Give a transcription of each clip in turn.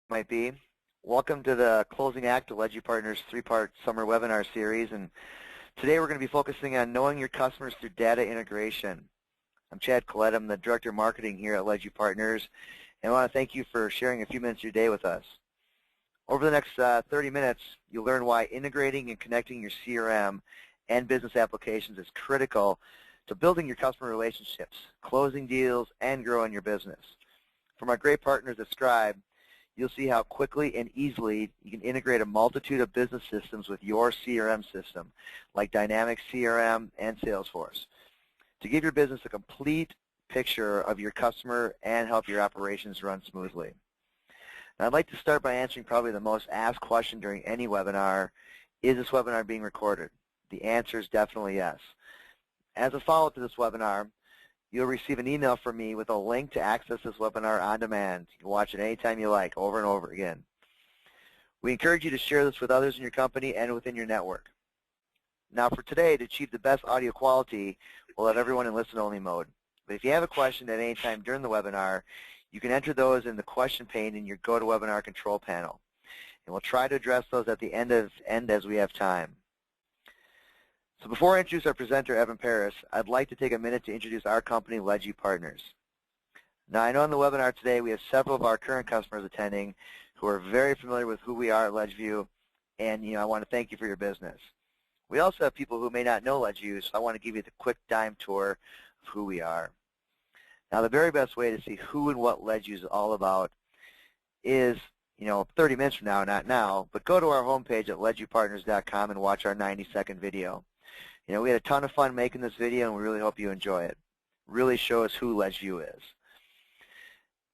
might be. Welcome to the closing act of Ledgeview Partners' three-part summer webinar series. And today we're going to be focusing on knowing your customers through data integration. I'm Chad Collette. I'm the Director of Marketing here at Ledgeview Partners. And I want to thank you for sharing a few minutes of your day with us. Over the next 30 minutes, you'll learn why integrating and connecting your CRM and business applications is critical to building your customer relationships, closing deals, and growing your business. From our great partners at Scribe, you'll see how quickly and easily you can integrate a multitude of business systems with your CRM system, like Dynamics CRM and Salesforce, to give your business a complete picture of your customer and help your operations run smoothly. Now, I'd like to start by answering probably the most asked question during any webinar: is this webinar being recorded? The answer is definitely yes. As a follow-up to this webinar, you'll receive an email from me with a link to access this webinar on demand. You can watch it anytime you like, over and over again. We encourage you to share this with others in your company and within your network. Now, for today, to achieve the best audio quality, we'll have everyone in listen-only mode. But if you have a question at any time during the webinar, you can enter those in the question pane in your GoToWebinar control panel. And we'll try to address those at the end as we have time. So before I introduce our presenter, Evan Paris, I'd like to take a minute to introduce our company, Ledgeview Partners. Now, I know in the webinar today we have several of our current customers attending who are very familiar with who we are at Ledgeview, and I want to thank you for your business. We also have people who may not know Ledgeview, so I want to give you the quick dime tour of who we are. Now, the very best way to see who and what Ledgeview is all about is 30 minutes from now, not now, but go to our homepage at ledgeviewpartners.com and watch our 90-second video. We had a ton of fun making this video, and we really hope you enjoy it. It really shows who Ledgeview is.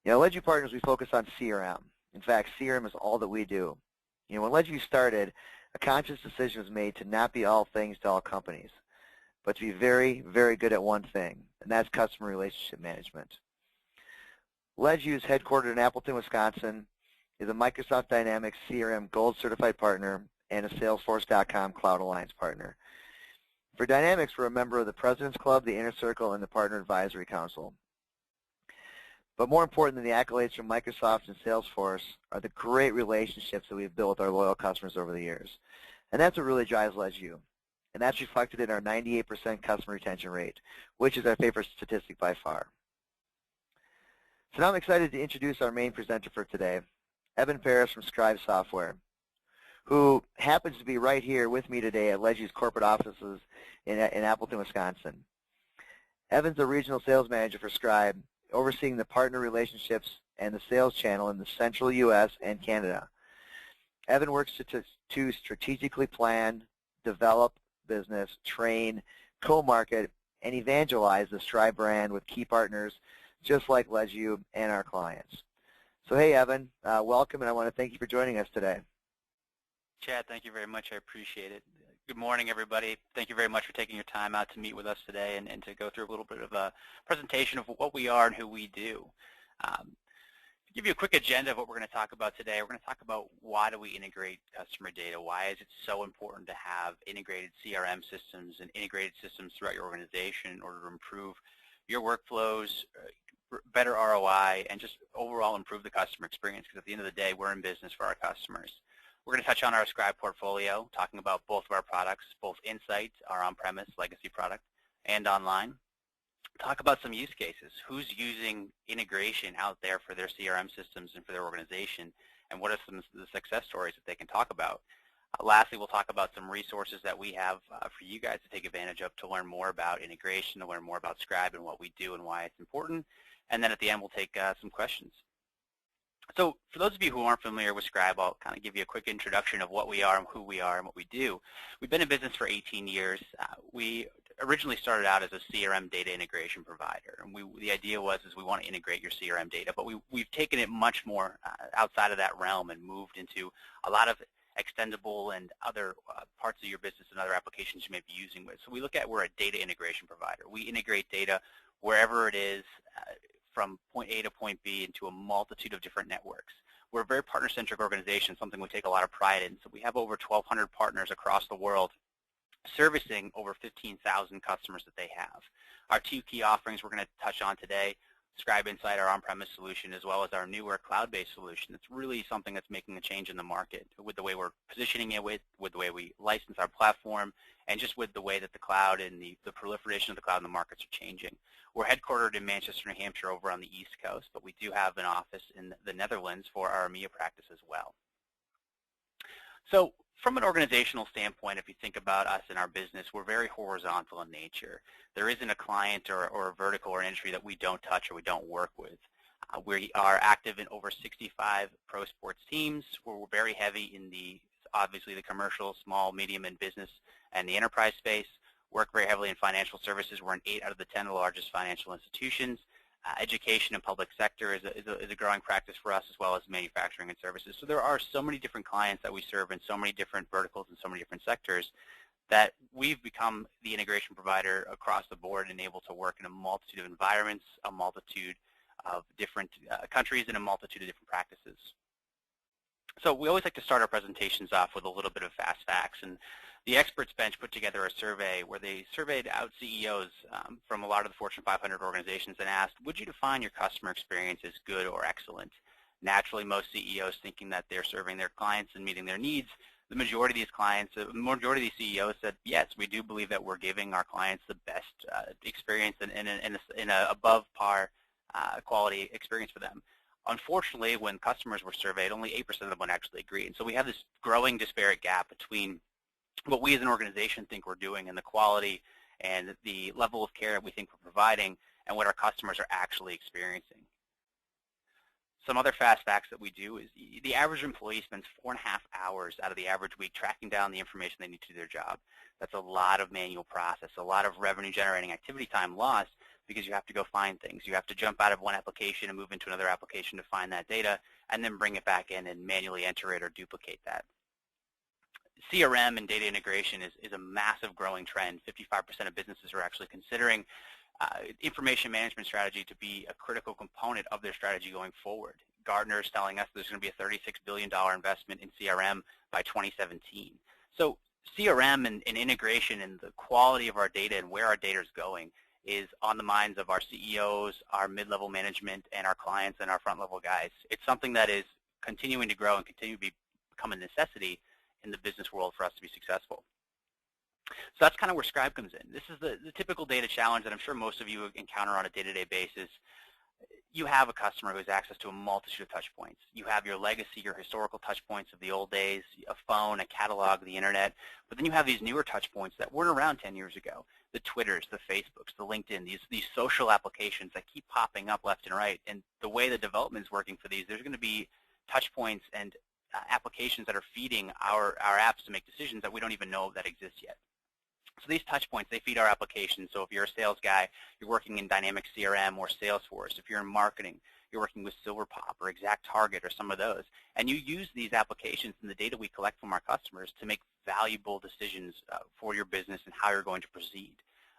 Ledgeview Partners, we focus on CRM. In fact, CRM is all that we do. When Ledgeview started, a conscious decision was made to not be all things to all companies, but to be very, very good at one thing, and that's customer relationship management. Ledgeview is headquartered in Appleton, Wisconsin, is a Microsoft Dynamics CRM Gold Certified Partner, and a Salesforce.com Cloud Alliance Partner. For Dynamics, we're a member of the President's Club, the Inner Circle, and the Partner Advisory Council. But more important than the accolades from Microsoft and Salesforce are the great relationships that we've built with our loyal customers over the years. And that's what really drives Ledgeview. And that's reflected in our 98% customer retention rate, which is our favorite statistic by far. So now I'm excited to introduce our main presenter for today, Evan Paris from Scribe Software, who happens to be right here with me today at Ledgeview's corporate offices in Appleton, Wisconsin. Evan's a regional sales manager for Scribe, overseeing the partner relationships and the sales channel in the central U.S. and Canada. Evan works to strategically plan, develop business, train, co-market, and evangelize the Scribe brand with key partners just like Ledgeview and our clients. So hey, Evan, welcome, and I want to thank you for joining us today. Chad, thank you very much. I appreciate it. Good morning, everybody. Thank you very much for taking your time out to meet with us today and to go through a little bit of a presentation of what we are and who we do. To give you a quick agenda of what we're going to talk about today, we're going to talk about why do we integrate customer data, why is it so important to have integrated CRM systems and integrated systems throughout your organization in order to improve your workflows, better ROI, and just overall improve the customer experience, because at the end of the day, we're in business for our customers. We're going to touch on our Scribe portfolio, talking about both of our products, both Insight, our on-premise legacy product, and online. Talk about some use cases. Who's using integration out there for their CRM systems and for their organization, and what are some of the success stories that they can talk about? Lastly, we'll talk about some resources that we have for you guys to take advantage of to learn more about integration, to learn more about Scribe and what we do and why it's important. And then at the end, we'll take some questions. So for those of you who aren't familiar with Scribe, I'll kind of give you a quick introduction of what we are and who we are and what we do. We've been in business for 18 years. We originally started out as a CRM data integration provider. And the idea was we want to integrate your CRM data, but we've taken it much more outside of that realm and moved into a lot of extendable and other parts of your business and other applications you may be using with. So we're a data integration provider. We integrate data wherever it is, from point A to point B into a multitude of different networks. We're a very partner-centric organization, something we take a lot of pride in. So we have over 1,200 partners across the world servicing over 15,000 customers that they have. Our two key offerings we're going to touch on today Scribe Insight, our on-premise solution, as well as our newer cloud-based solution. It's really something that's making a change in the market with the way we're positioning it, with the way we license our platform, and just with the way that the cloud and the proliferation of the cloud in the markets are changing. We're headquartered in Manchester, New Hampshire over on the East Coast, but we do have an office in the Netherlands for our EMEA practice as well. So from an organizational standpoint, if you think about us in our business, we're very horizontal in nature. There isn't a client or a vertical or an industry that we don't touch or we don't work with. We are active in over 65 pro sports teams. We're very heavy in obviously the commercial, small, medium, and business and the enterprise space. Work very heavily in financial services. We're in 8 out of the 10 largest financial institutions. Education and public sector is a growing practice for us, as well as manufacturing and services. So there are so many different clients that we serve in so many different verticals and so many different sectors that we've become the integration provider across the board and able to work in a multitude of environments, a multitude of different countries, and a multitude of different practices. So we always like to start our presentations off with a little bit of fast facts. And the Experts Bench put together a survey where they surveyed out CEOs from a lot of the Fortune 500 organizations and asked, would you define your customer experience as good or excellent? Naturally, most CEOs thinking that they're serving their clients and meeting their needs, the majority of these clients, the majority of these CEOs said, yes, we do believe that we're giving our clients the best experience and in a above par quality experience for them. Unfortunately, when customers were surveyed, only 8% of them would actually agree. And so we have this growing disparate gap between what we as an organization think we're doing and the quality and the level of care that we think we're providing and what our customers are actually experiencing. Some other fast facts that we do is the average employee spends 4.5 hours out of the average week tracking down the information they need to do their job. That's a lot of manual process, a lot of revenue generating activity time lost because you have to go find things. You have to jump out of one application and move into another application to find that data and then bring it back in and manually enter it or duplicate that. CRM and data integration is a massive growing trend. 55% of businesses are actually considering information management strategy to be a critical component of their strategy going forward. Gartner is telling us there's going to be a $36 billion investment in CRM by 2017. So CRM and integration and the quality of our data and where our data is going is on the minds of our CEOs, our mid-level management, and our clients and our front-level guys. It's something that is continuing to grow and continue to become a necessity in the business world for us to be successful. So that's kind of where Scribe comes in. This is the typical data challenge that I'm sure most of you encounter on a day-to-day basis. You have a customer who has access to a multitude of touch points. You have your legacy, your historical touch points of the old days, a phone, a catalog, the internet, but then you have these newer touch points that weren't around 10 years ago. The Twitters, the Facebooks, the LinkedIn, these social applications that keep popping up left and right. And the way the development is working for these, there's going to be touch points and applications that are feeding our apps to make decisions that we don't even know that exist yet. So these touch points, they feed our applications. So if you're a sales guy, you're working in Dynamics CRM or Salesforce. If you're in marketing, you're working with Silverpop or ExactTarget or some of those. And you use these applications and the data we collect from our customers to make valuable decisions for your business and how you're going to proceed.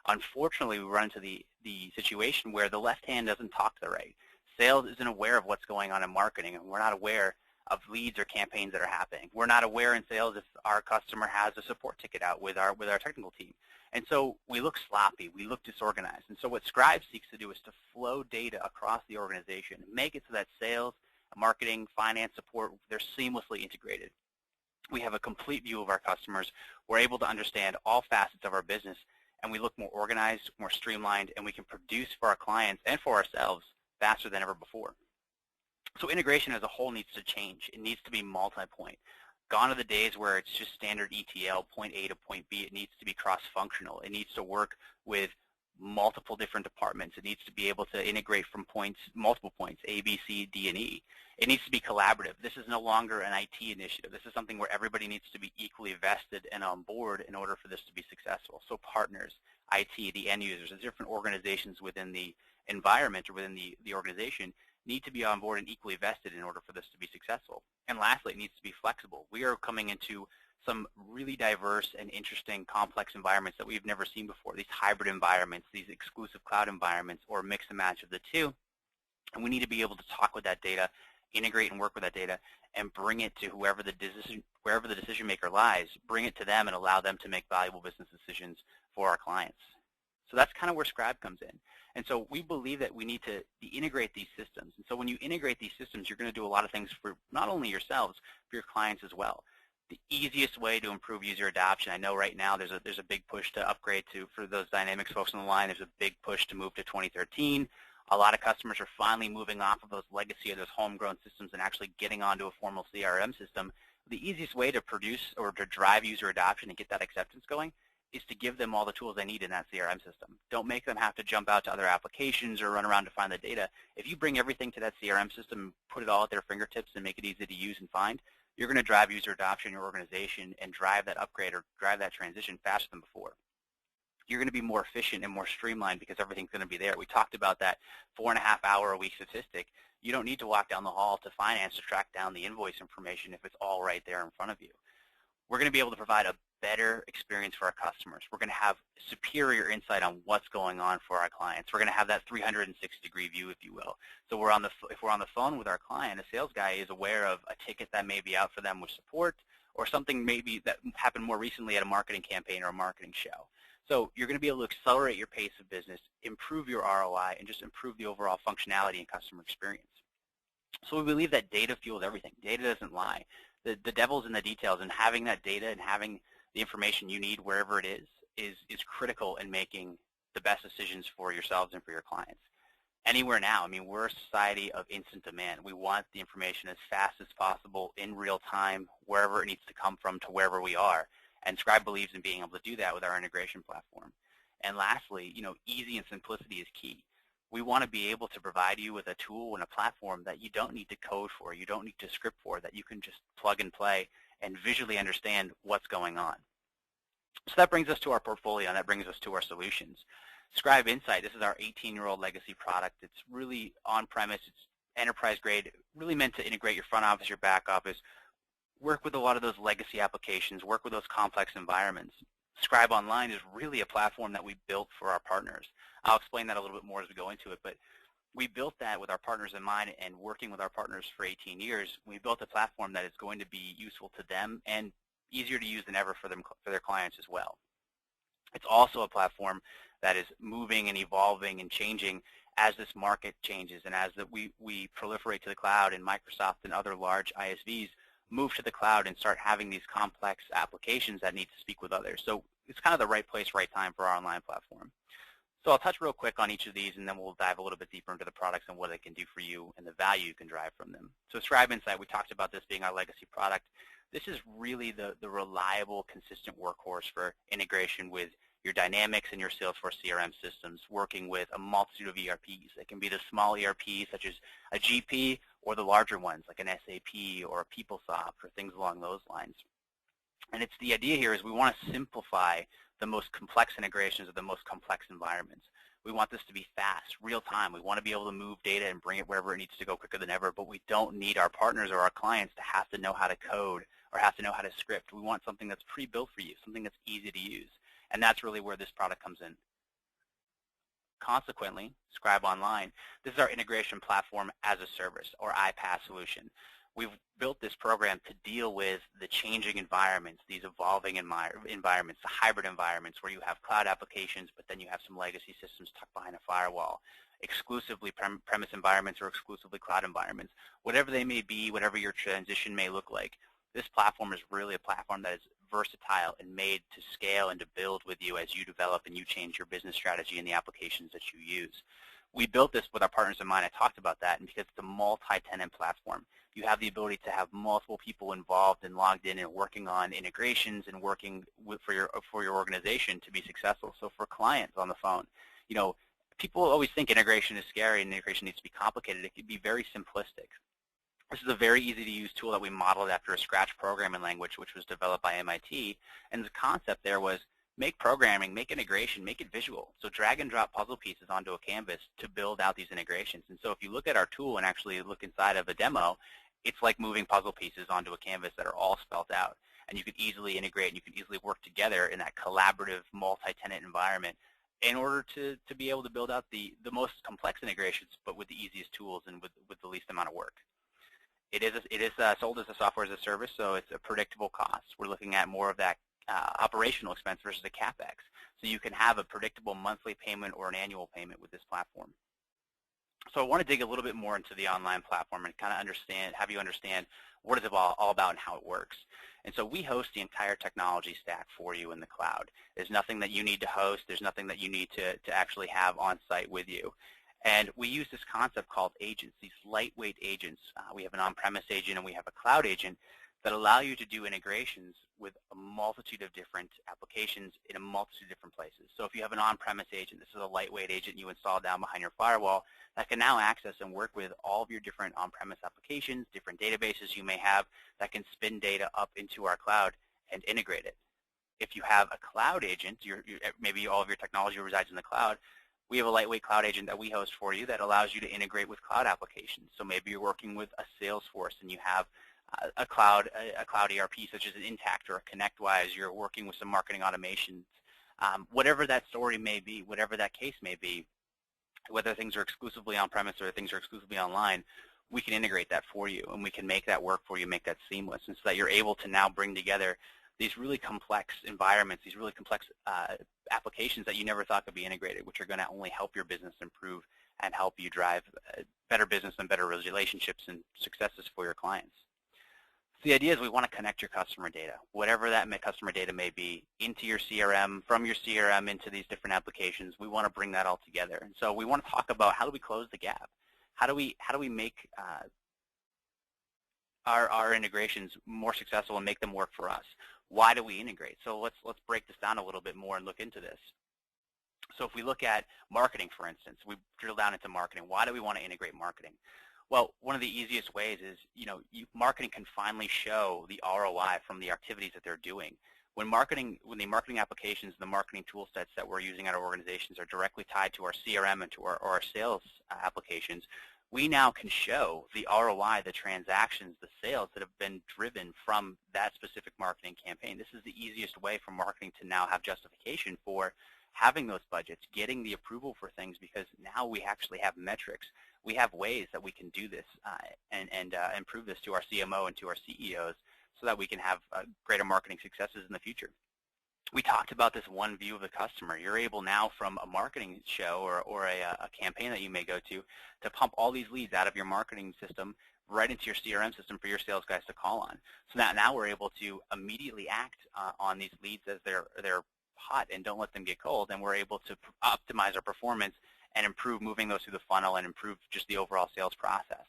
Unfortunately, we run into the situation where the left hand doesn't talk to the right. Sales isn't aware of what's going on in marketing, and we're not aware of leads or campaigns that are happening. We're not aware in sales if our customer has a support ticket out with our technical team. And so we look sloppy, we look disorganized. And so what Scribe seeks to do is to flow data across the organization, make it so that sales, marketing, finance, support, they're seamlessly integrated. We have a complete view of our customers. We're able to understand all facets of our business, and we look more organized, more streamlined, and we can produce for our clients and for ourselves faster than ever before. So integration as a whole needs to change. It needs to be multi-point. Gone are the days where it's just standard ETL, point A to point B. It needs to be cross-functional. It needs to work with multiple different departments. It needs to be able to integrate from points, multiple points, A, B, C, D, and E. It needs to be collaborative. This is no longer an IT initiative. This is something where everybody needs to be equally vested and on board in order for this to be successful. So partners, IT, the end users, the different organizations within the environment or within the organization need to be on board and equally vested in order for this to be successful. And lastly, it needs to be flexible. We are coming into some really diverse and interesting complex environments that we've never seen before, these hybrid environments, these exclusive cloud environments, or mix and match of the two. And we need to be able to talk with that data, integrate and work with that data, and bring it to wherever the decision maker lies, bring it to them and allow them to make valuable business decisions for our clients. So that's kind of where Scribe comes in. And so we believe that we need to integrate these systems. And so when you integrate these systems, you're going to do a lot of things for not only yourselves, for your clients as well. The easiest way to improve user adoption, I know right now there's a big push to upgrade to, for those Dynamics folks on the line, there's a big push to move to 2013. A lot of customers are finally moving off of those legacy or those homegrown systems and actually getting onto a formal CRM system. The easiest way to produce or to drive user adoption and get that acceptance going is to give them all the tools they need in that CRM system. Don't make them have to jump out to other applications or run around to find the data. If you bring everything to that CRM system and put it all at their fingertips and make it easy to use and find, you're going to drive user adoption in your organization and drive that upgrade or drive that transition faster than before. You're going to be more efficient and more streamlined because everything's going to be there. We talked about that 4.5-hour-a-week statistic. You don't need to walk down the hall to finance to track down the invoice information if it's all right there in front of you. We're going to be able to provide a better experience for our customers. We're going to have superior insight on what's going on for our clients. We're going to have that 360-degree view, if you will. So if we're on the phone with our client, a sales guy is aware of a ticket that may be out for them with support or something maybe that happened more recently at a marketing campaign or a marketing show. So you're going to be able to accelerate your pace of business, improve your ROI, and just improve the overall functionality and customer experience. So we believe that data fuels everything. Data doesn't lie. The devil's in the details, and having that data and having the information you need wherever it is critical in making the best decisions for yourselves and for your clients. Anywhere now, I mean, we're a society of instant demand. We want the information as fast as possible in real time, wherever it needs to come from to wherever we are. And Scribe believes in being able to do that with our integration platform. And lastly, easy and simplicity is key. We want to be able to provide you with a tool and a platform that you don't need to code for, you don't need to script for, that you can just plug and play and visually understand what's going on. So that brings us to our portfolio, and that brings us to our solutions. Scribe Insight, this is our 18-year-old legacy product. It's really on-premise, it's enterprise grade, really meant to integrate your front office, your back office, work with a lot of those legacy applications, work with those complex environments. Scribe Online is really a platform that we built for our partners. I'll explain that a little bit more as we go into it, but we built that with our partners in mind, and working with our partners for 18 years, we built a platform that is going to be useful to them and easier to use than ever for their clients as well. It's also a platform that is moving and evolving and changing as this market changes and as we proliferate to the cloud, and Microsoft and other large ISVs move to the cloud and start having these complex applications that need to speak with others. So it's kind of the right place, right time for our online platform. So I'll touch real quick on each of these, and then we'll dive a little bit deeper into the products and what they can do for you and the value you can drive from them. So Scribe Insight, we talked about this being our legacy product. This is really the reliable, consistent workhorse for integration with your Dynamics and your Salesforce CRM systems, working with a multitude of ERPs. They can be the small ERPs such as a GP, or the larger ones like an SAP or a PeopleSoft or things along those lines. And it's the idea here is we want to simplify the most complex integrations of the most complex environments. We want this to be fast, real time. We want to be able to move data and bring it wherever it needs to go quicker than ever, but we don't need our partners or our clients to have to know how to code or have to know how to script. We want something that's pre-built for you, something that's easy to use. And that's really where this product comes in. Consequently, Scribe Online, this is our integration platform as a service, or iPaaS solution. We've built this program to deal with the changing environments, these evolving environments, the hybrid environments where you have cloud applications, but then you have some legacy systems tucked behind a firewall, exclusively premise environments or exclusively cloud environments. Whatever they may be, whatever your transition may look like, this platform is really a platform that is versatile and made to scale and to build with you as you develop and you change your business strategy and the applications that you use. We built this with our partners in mind. I talked about that, and because it's a multi-tenant platform, you have the ability to have multiple people involved and logged in and working on integrations and working for your organization to be successful. So for clients on the phone, people always think integration is scary and integration needs to be complicated. It can be very simplistic. This is a very easy-to-use tool that we modeled after a Scratch programming language, which was developed by MIT. And the concept there was make programming, make integration, make it visual. So drag and drop puzzle pieces onto a canvas to build out these integrations. And so if you look at our tool and actually look inside of a demo, it's like moving puzzle pieces onto a canvas that are all spelled out. And you can easily integrate and you can easily work together in that collaborative multi-tenant environment in order to be able to build out the most complex integrations, but with the easiest tools and with the least amount of work. It is sold as a software as a service, so it's a predictable cost. We're looking at more of that operational expense versus a CapEx. So you can have a predictable monthly payment or an annual payment with this platform. So I want to dig a little bit more into the online platform and kind of have you understand what it's all about and how it works. And so we host the entire technology stack for you in the cloud. There's nothing that you need to host. There's nothing that you need to actually have on site with you. And we use this concept called agents, these lightweight agents. We have an on-premise agent and we have a cloud agent that allow you to do integrations with a multitude of different applications in a multitude of different places. So if you have an on-premise agent, this is a lightweight agent you install down behind your firewall that can now access and work with all of your different on-premise applications, different databases you may have that can spin data up into our cloud and integrate it. If you have a cloud agent, maybe all of your technology resides in the cloud, we have a lightweight cloud agent that we host for you that allows you to integrate with cloud applications. So maybe you're working with a Salesforce and you have a cloud ERP such as an Intact or a Connectwise. You're working with some marketing automations. Whatever that story may be, whatever that case may be, whether things are exclusively on-premise or things are exclusively online, we can integrate that for you and we can make that work for you, make that seamless, and so that you're able to now bring together these really complex environments, these really complex applications that you never thought could be integrated, which are going to only help your business improve and help you drive better business and better relationships and successes for your clients. So the idea is we want to connect your customer data, whatever that customer data may be, into your CRM, from your CRM into these different applications. We want to bring that all together. And so we want to talk about how do we close the gap? How do we make our integrations more successful and make them work for us? Why do we integrate? So let's break this down a little bit more and look into this. So if we look at marketing, for instance, we drill down into marketing. Why do we want to integrate marketing? Well, one of the easiest ways is, marketing can finally show the ROI from the activities that they're doing. When the marketing applications, the marketing tool sets that we're using at our organizations are directly tied to our CRM and to our sales applications, we now can show the ROI, the transactions, the sales that have been driven from that specific marketing campaign. This is the easiest way for marketing to now have justification for having those budgets, getting the approval for things, because now we actually have metrics. We have ways that we can do this and improve this to our CMO and to our CEOs so that we can have greater marketing successes in the future. We talked about this one view of the customer. You're able now from a marketing show or a campaign that you may go to pump all these leads out of your marketing system right into your CRM system for your sales guys to call on. So now we're able to immediately act on these leads as they're hot and don't let them get cold, and we're able to optimize our performance and improve moving those through the funnel and improve just the overall sales process.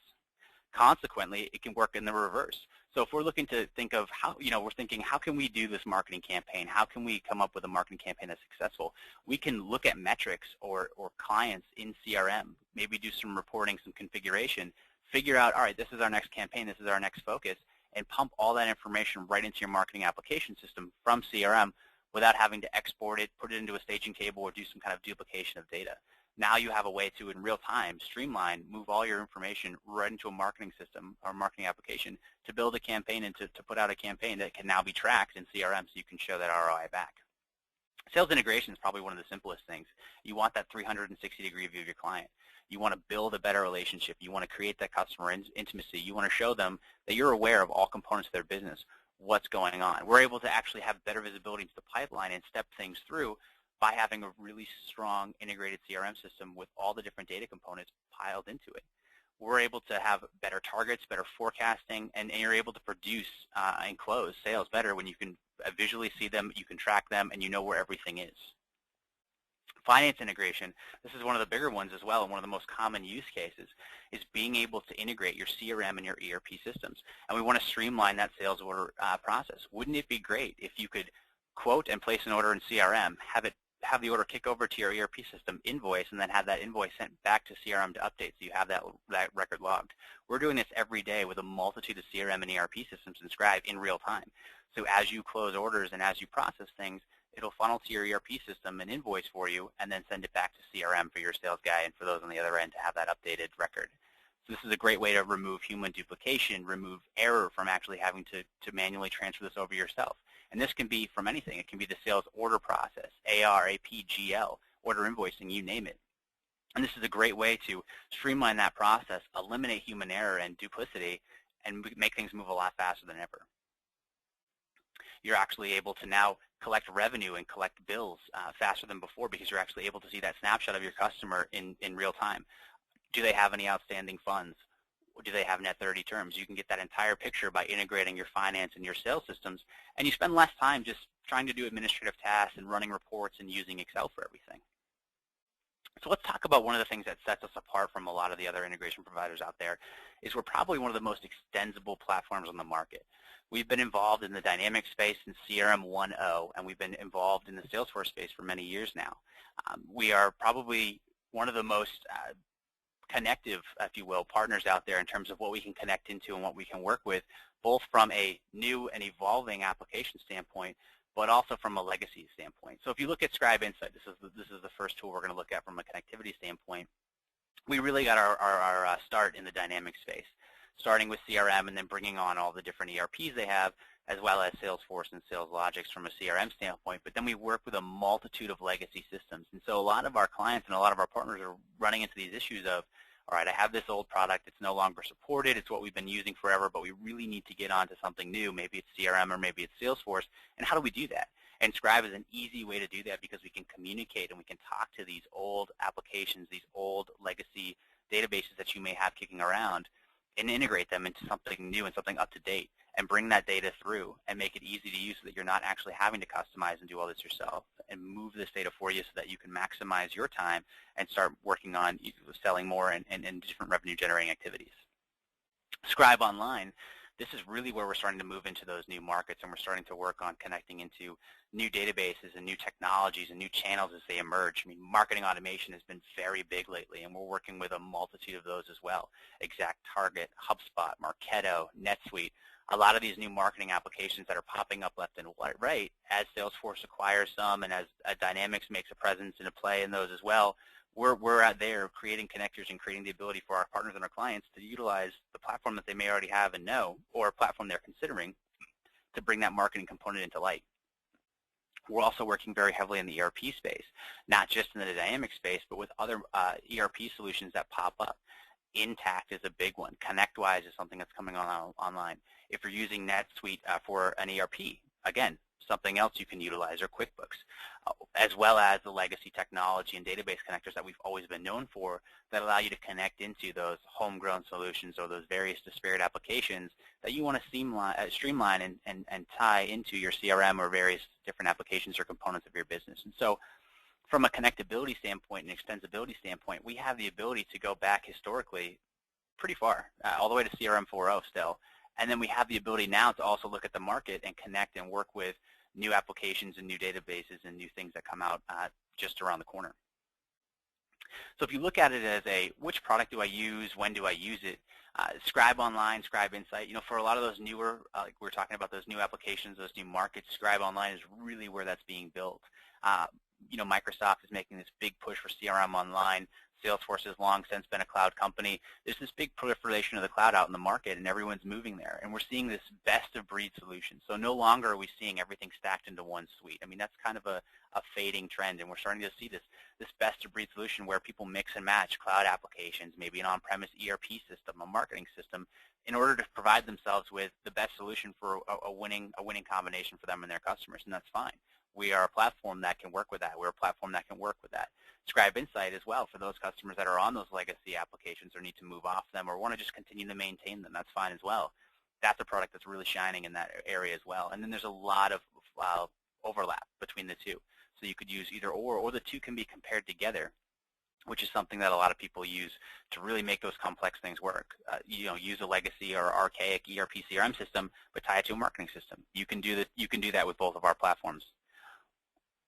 Consequently, it can work in the reverse. So if we're looking to think of we're thinking, how can we do this marketing campaign? How can we come up with a marketing campaign that's successful? We can look at metrics or clients in CRM, maybe do some reporting, some configuration, figure out, all right, this is our next campaign, this is our next focus, and pump all that information right into your marketing application system from CRM without having to export it, put it into a staging table, or do some kind of duplication of data. Now you have a way to, in real time, streamline, move all your information right into a marketing system or marketing application to build a campaign and to put out a campaign that can now be tracked in CRM so you can show that ROI back. Sales integration is probably one of the simplest things. You want that 360-degree view of your client. You want to build a better relationship. You want to create that customer intimacy. You want to show them that you're aware of all components of their business, what's going on. We're able to actually have better visibility into the pipeline and step things through by having a really strong integrated CRM system with all the different data components piled into it. We're able to have better targets, better forecasting, and you're able to produce and close sales better when you can visually see them, you can track them, and you know where everything is. Finance integration, this is one of the bigger ones as well, and one of the most common use cases, is being able to integrate your CRM and your ERP systems. And we want to streamline that sales order process. Wouldn't it be great if you could quote and place an order in CRM, have the order kick over to your ERP system, invoice, and then have that invoice sent back to CRM to update so you have that record logged? We're doing this every day with a multitude of CRM and ERP systems in Scribe in real time. So as you close orders and as you process things, it'll funnel to your ERP system and invoice for you and then send it back to CRM for your sales guy and for those on the other end to have that updated record. So this is a great way to remove human duplication, remove error from actually having to manually transfer this over yourself. And this can be from anything. It can be the sales order process, AR, AP, GL, order invoicing, you name it. And this is a great way to streamline that process, eliminate human error and duplicity, and make things move a lot faster than ever. You're actually able to now collect revenue and collect bills faster than before because you're actually able to see that snapshot of your customer in real time. Do they have any outstanding funds? Or do they have net 30 terms? You can get that entire picture by integrating your finance and your sales systems, and you spend less time just trying to do administrative tasks and running reports and using Excel for everything. So let's talk about one of the things that sets us apart from a lot of the other integration providers out there is we're probably one of the most extensible platforms on the market. We've been involved in the Dynamics space since CRM 1.0, and we've been involved in the Salesforce space for many years now. We are probably one of the most connective, if you will, partners out there in terms of what we can connect into and what we can work with, both from a new and evolving application standpoint, but also from a legacy standpoint. So if you look at Scribe Insight, this is the first tool we're going to look at from a connectivity standpoint. We really got our start in the Dynamics space, starting with CRM and then bringing on all the different ERPs they have, as well as Salesforce and SalesLogix from a CRM standpoint. But then we work with a multitude of legacy systems. And so a lot of our clients and a lot of our partners are running into these issues of, all right, I have this old product, it's no longer supported, it's what we've been using forever, but we really need to get onto something new. Maybe it's CRM or maybe it's Salesforce. And how do we do that? And Scribe is an easy way to do that because we can communicate and we can talk to these old applications, these old legacy databases that you may have kicking around, and integrate them into something new and something up to date, and bring that data through and make it easy to use so that you're not actually having to customize and do all this yourself, and move this data for you so that you can maximize your time and start working on selling more and different revenue generating activities. Scribe Online, this is really where we're starting to move into those new markets, and we're starting to work on connecting into new databases and new technologies and new channels as they emerge. I mean, marketing automation has been very big lately, and we're working with a multitude of those as well. ExactTarget, HubSpot, Marketo, NetSuite, a lot of these new marketing applications that are popping up left and right as Salesforce acquires some and as Dynamics makes a presence and a play in those as well. We're out there creating connectors and creating the ability for our partners and our clients to utilize the platform that they may already have and know, or a platform they're considering, to bring that marketing component into light. We're also working very heavily in the ERP space, not just in the Dynamics space, but with other ERP solutions that pop up. Intact is a big one. Connectwise is something that's coming online. If you're using NetSuite for an ERP, again, something else you can utilize, or QuickBooks, as well as the legacy technology and database connectors that we've always been known for that allow you to connect into those homegrown solutions or those various disparate applications that you want to streamline and tie into your CRM or various different applications or components of your business. And so from a connectability standpoint and extensibility standpoint, we have the ability to go back historically pretty far, all the way to CRM 4.0 still. And then we have the ability now to also look at the market and connect and work with new applications and new databases and new things that come out just around the corner. So if you look at it as which product do I use, when do I use it, Scribe Online, Scribe Insight, for a lot of those newer, like we're talking about those new applications, those new markets, Scribe Online is really where that's being built. Microsoft is making this big push for CRM Online. Salesforce has long since been a cloud company. There's this big proliferation of the cloud out in the market, and everyone's moving there. And we're seeing this best-of-breed solution. So no longer are we seeing everything stacked into one suite. I mean, that's kind of a fading trend, and we're starting to see this best-of-breed solution where people mix and match cloud applications, maybe an on-premise ERP system, a marketing system, in order to provide themselves with the best solution for a winning combination for them and their customers, and that's fine. We are a platform that can work with that. We're a platform that can work with that. Scribe Insight as well for those customers that are on those legacy applications or need to move off them or want to just continue to maintain them. That's fine as well. That's a product that's really shining in that area as well. And then there's a lot of overlap between the two. So you could use either or the two can be compared together, which is something that a lot of people use to really make those complex things work. Use a legacy or archaic ERP CRM system, but tie it to a marketing system. You can do that with both of our platforms.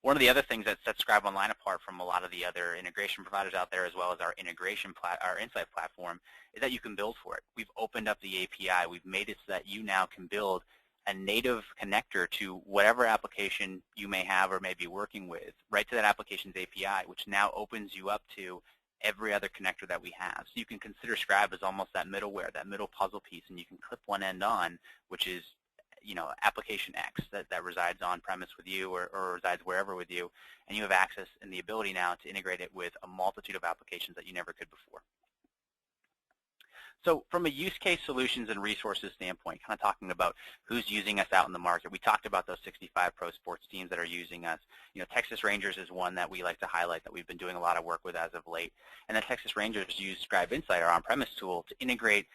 One of the other things that sets Scribe Online apart from a lot of the other integration providers out there, as well as our Insight platform, is that you can build for it. We've opened up the API. We've made it so that you now can build a native connector to whatever application you may have or may be working with, right to that application's API, which now opens you up to every other connector that we have. So you can consider Scribe as almost that middleware, that middle puzzle piece, and you can clip one end on, which is application X that resides on-premise with you or resides wherever with you, and you have access and the ability now to integrate it with a multitude of applications that you never could before. So from a use case solutions and resources standpoint, kind of talking about who's using us out in the market, we talked about those 65 pro sports teams that are using us. Texas Rangers is one that we like to highlight that we've been doing a lot of work with as of late. And the Texas Rangers use Scribe Insight, our on-premise tool, to integrate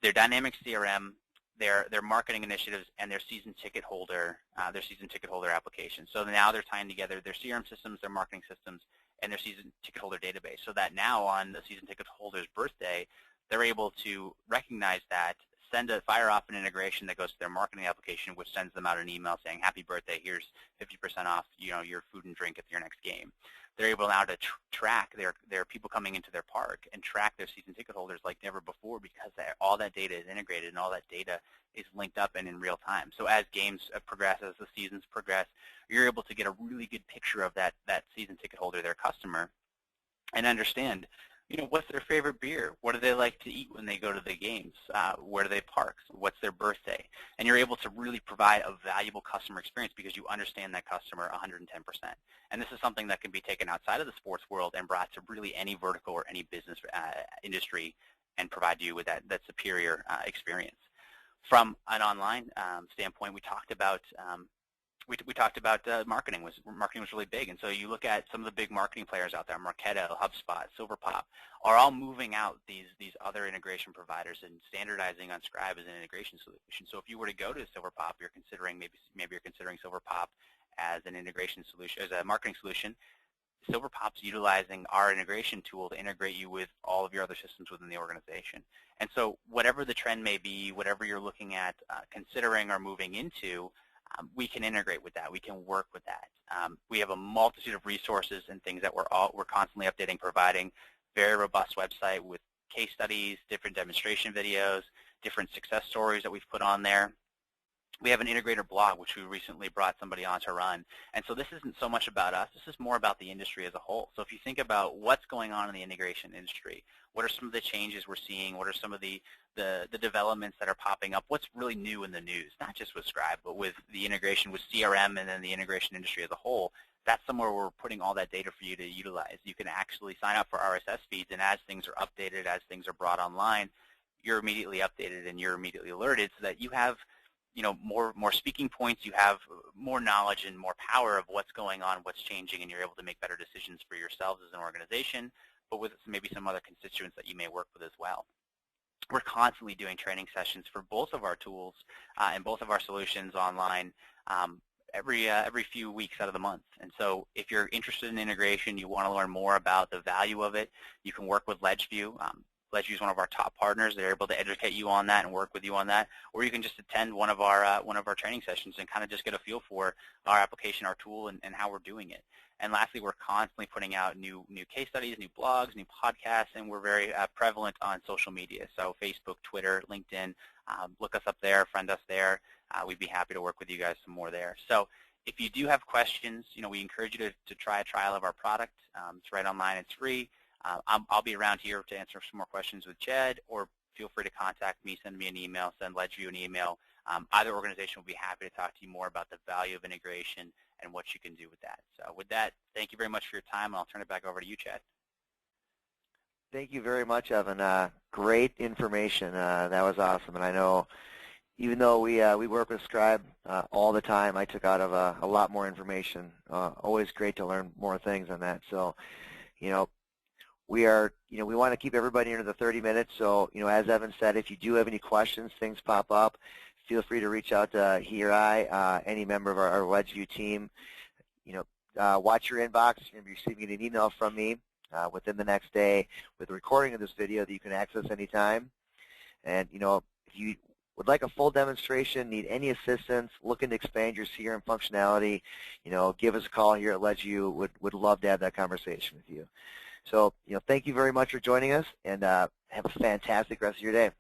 their Dynamics CRM, their marketing initiatives, and their season ticket holder application. So now they're tying together their CRM systems, their marketing systems, and their season ticket holder database. So that now on the season ticket holder's birthday, they're able to recognize that, fire off an integration that goes to their marketing application, which sends them out an email saying, happy birthday, here's 50% off your food and drink at your next game. They're able now to track their people coming into their park and track their season ticket holders like never before, because all that data is integrated and all that data is linked up and in real time. So as games progress, as the seasons progress, you're able to get a really good picture of that season ticket holder, their customer, and understand what's their favorite beer? What do they like to eat when they go to the games? Where do they park? What's their birthday? And you're able to really provide a valuable customer experience because you understand that customer 110%. And this is something that can be taken outside of the sports world and brought to really any vertical or any business industry and provide you with that superior experience. From an online standpoint, we talked about marketing was really big, and so you look at some of the big marketing players out there, Marketo, HubSpot, Silverpop, are all moving out these other integration providers and standardizing on Scribe as an integration solution. So if you were to go to Silverpop, you're considering maybe you're considering Silverpop as an integration solution, as a marketing solution. Silverpop's utilizing our integration tool to integrate you with all of your other systems within the organization. And so whatever the trend may be, whatever you're looking at considering or moving into, we can integrate with that. We can work with that. We have a multitude of resources and things that we're constantly updating, providing very robust website with case studies, different demonstration videos, different success stories that we've put on there. We have an integrator blog, which we recently brought somebody on to run. And so this isn't so much about us. This is more about the industry as a whole. So if you think about what's going on in the integration industry, what are some of the changes we're seeing? What are some of the developments that are popping up? What's really new in the news, not just with Scribe, but with the integration with CRM and then the integration industry as a whole? That's somewhere where we're putting all that data for you to utilize. You can actually sign up for RSS feeds, and as things are updated, as things are brought online, you're immediately updated and you're immediately alerted so that you have more speaking points, you have more knowledge and more power of what's going on, what's changing, and you're able to make better decisions for yourselves as an organization, but with maybe some other constituents that you may work with as well. We're constantly doing training sessions for both of our tools and both of our solutions online every few weeks out of the month. And so if you're interested in integration, you want to learn more about the value of it, you can work with Ledgeview. Ledgeview is one of our top partners. They're able to educate you on that and work with you on that. Or you can just attend one of our training sessions and kind of just get a feel for our application, our tool, and how we're doing it. And lastly, we're constantly putting out new case studies, new blogs, new podcasts, and we're very prevalent on social media. So Facebook, Twitter, LinkedIn, look us up there, friend us there. We'd be happy to work with you guys some more there. So if you do have questions, we encourage you to try a trial of our product. It's right online. It's free. I'll be around here to answer some more questions with Chad, or feel free to contact me, send me an email, send Ledgeview an email. Either organization will be happy to talk to you more about the value of integration and what you can do with that. So with that, thank you very much for your time, and I'll turn it back over to you, Chad. Thank you very much, Evan. Great information. That was awesome. And I know even though we work with Scribe all the time, I took out of a lot more information. Always great to learn more things on that. So, we want to keep everybody under the 30 minutes. So, as Evan said, if you do have any questions, things pop up, feel free to reach out to he or I, any member of our Ledgeview team. Watch your inbox. You're going to be receiving an email from me within the next day with a recording of this video that you can access anytime. And, if you would like a full demonstration, need any assistance, looking to expand your CRM functionality, give us a call here at Ledgeview. Would love to have that conversation with you. So, thank you very much for joining us, and have a fantastic rest of your day.